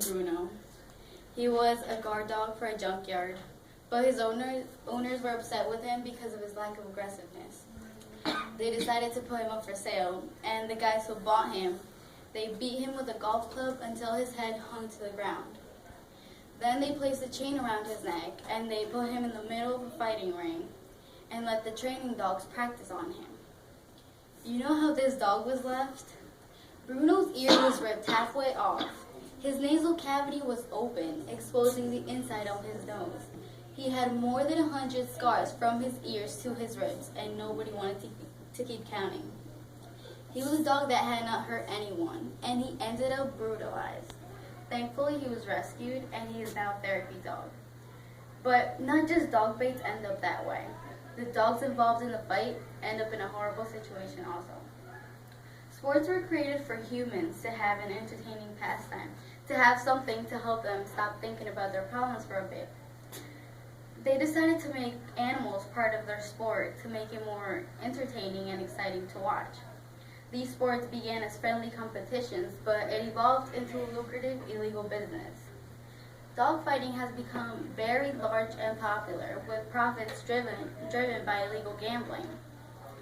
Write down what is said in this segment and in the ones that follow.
Bruno. He was a guard dog for a junkyard, but his owners were upset with him because of his lack of aggressiveness. They decided to put him up for sale, and the guys who bought him, they beat him with a golf club until his head hung to the ground. Then they placed a chain around his neck, and they put him in the middle of a fighting ring and let the training dogs practice on him. You know how this dog was left? Bruno's ear was ripped halfway off. His nasal cavity was open, exposing the inside of his nose. He had more than 100 scars from his ears to his ribs, and nobody wanted to keep counting. He was a dog that had not hurt anyone, and he ended up brutalized. Thankfully, he was rescued, and he is now a therapy dog. But not just dog fights end up that way. The dogs involved in the fight end up in a horrible situation also. Sports were created for humans to have an entertaining pastime, to have something to help them stop thinking about their problems for a bit. They decided to make animals part of their sport to make it more entertaining and exciting to watch. These sports began as friendly competitions, but it evolved into a lucrative illegal business. Dogfighting has become very large and popular, with profits driven by illegal gambling.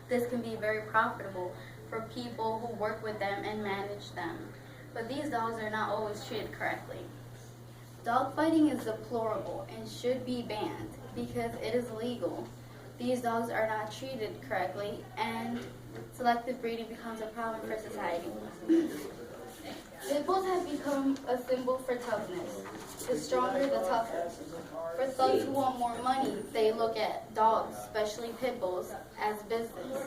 This can be very profitable for people who work with them and manage them, but these dogs are not always treated correctly. Dogfighting is deplorable and should be banned because it is illegal. These dogs are not treated correctly, and selective breeding becomes a problem for society. Pit bulls have become a symbol for toughness. The stronger, the tougher. For thugs who want more money, they look at dogs, especially pit bulls, as business.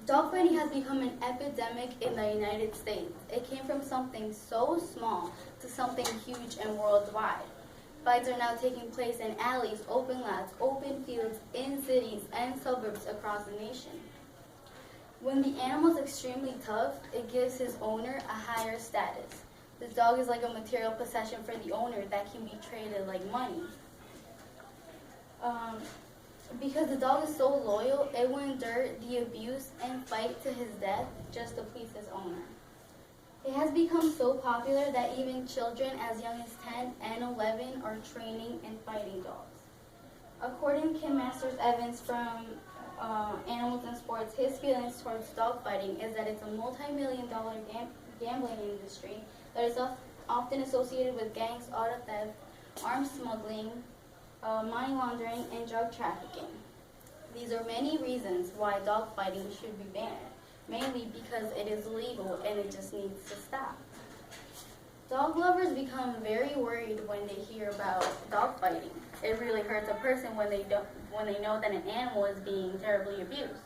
Dogfighting has become an epidemic in the United States. It came from something so small to something huge and worldwide. Fights are now taking place in alleys, open lots, open fields, in cities and suburbs across the nation. When the animal is extremely tough, it gives his owner a higher status. The dog is like a material possession for the owner that can be traded like money. Because the dog is so loyal, it will endure the abuse and fight to his death just to please his owner. It has become so popular that even children as young as 10 and 11 are training and fighting dogs. According to Kim Masters-Evans from Animals and Sports, his feelings towards dogfighting is that it's a multi-million-dollar gambling industry that is often associated with gangs, auto theft, arms smuggling, money laundering, and drug trafficking. These are many reasons why dogfighting should be banned, mainly because it is illegal and it just needs to stop. Dog lovers become very worried when they hear about dogfighting. It really hurts a person when they know that an animal is being terribly abused.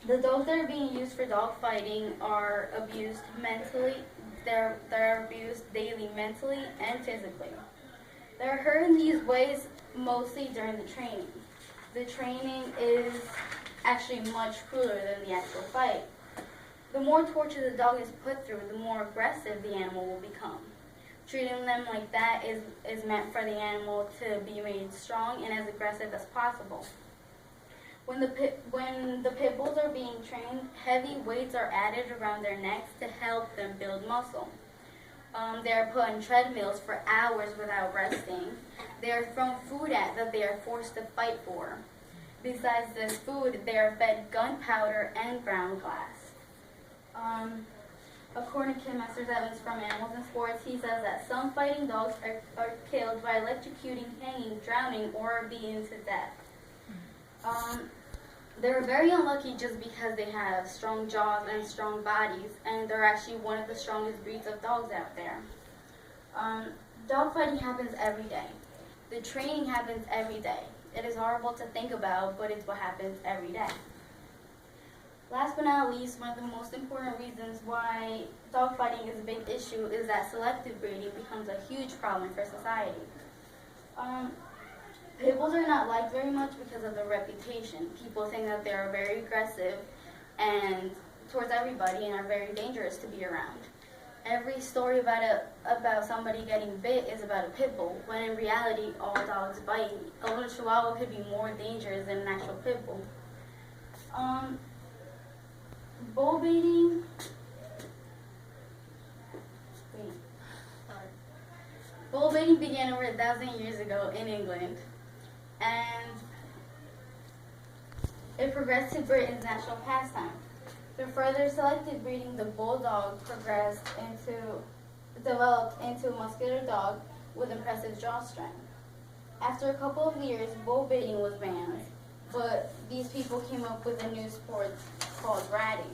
The dogs that are being used for dogfighting are abused mentally. They're abused daily, mentally and physically. They're hurt in these ways mostly during the training. The training is actually much crueler than the actual fight. The more torture the dog is put through, the more aggressive the animal will become. Treating them like that is meant for the animal to be made strong and as aggressive as possible. When the pit bulls are being trained, heavy weights are added around their necks to help them build muscle. They are put on treadmills for hours without resting. They are thrown food at that they are forced to fight for. Besides this food, they are fed gunpowder and ground glass. According to Kim Masters-Evans from Animals and Sports, he says that some fighting dogs are killed by electrocuting, hanging, drowning, or beaten to death. They're very unlucky just because they have strong jaws and strong bodies, and they're actually one of the strongest breeds of dogs out there. Dogfighting happens every day. The training happens every day. It is horrible to think about, but it's what happens every day. Last but not least, one of the most important reasons why dogfighting is a big issue is that selective breeding becomes a huge problem for society. Pit bulls are not liked very much because of their reputation. People think that they are very aggressive and towards everybody and are very dangerous to be around. Every story about somebody getting bit is about a pit bull, when in reality all dogs bite. A little chihuahua could be more dangerous than an actual pit bull. Bull baiting Bull baiting began over 1,000 years ago in England, and it progressed to Britain's national pastime. Through further selective breeding, the bulldog developed into a muscular dog with impressive jaw strength. After a couple of years, bull baiting was banned, but these people came up with a new sport called ratting.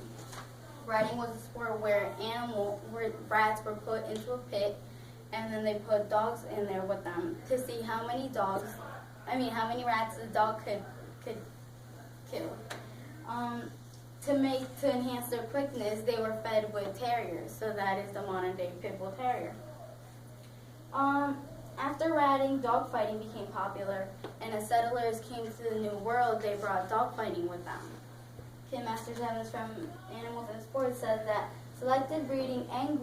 Ratting was a sport where rats were put into a pit, and then they put dogs in there with them to see how many rats the dog could kill. To enhance their quickness, they were fed with terriers, so that is the modern day pit bull terrier. After ratting, dogfighting became popular, and as settlers came to the New World, they brought dogfighting with them. Kim Masters Evans from Animals and Sports says that selective breeding and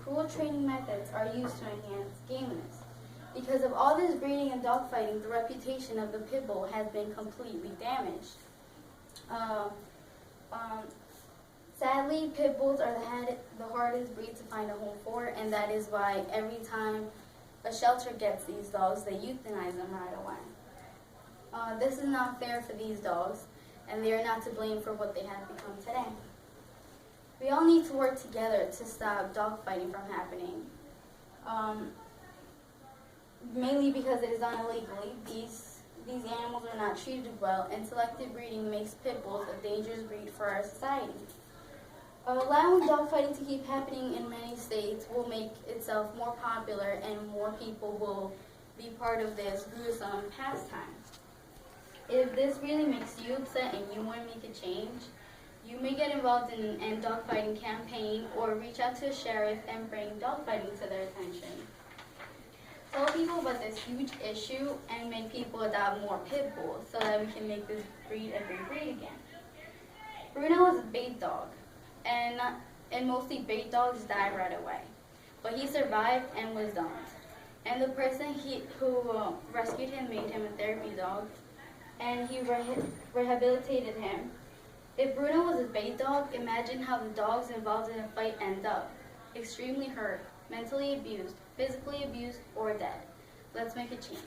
cruel training methods are used to enhance gameness. Because of all this breeding and dogfighting, the reputation of the pit bull has been completely damaged. Sadly, pit bulls are the hardest breed to find a home for, and that is why every time a shelter gets these dogs, they euthanize them right away. This is not fair for these dogs, and they are not to blame for what they have become today. We all need to work together to stop dogfighting from happening. Mainly because it is done illegally. These animals are not treated well, and selective breeding makes pit bulls a dangerous breed for our society. Allowing dogfighting to keep happening in many states will make itself more popular, and more people will be part of this gruesome pastime. If this really makes you upset and you want to make a change, you may get involved in an end dogfighting campaign or reach out to a sheriff and bring dogfighting to their attention. Tell people about this huge issue and make people adopt more pit bulls so that we can make this breed a great breed again. Bruno was a bait dog, and mostly bait dogs die right away. But he survived and was dumped. And the person who rescued him made him a therapy dog, and he rehabilitated him. If Bruno was a bait dog, imagine how the dogs involved in a fight end up. Extremely hurt, mentally abused, physically abused, or dead. Let's make a change.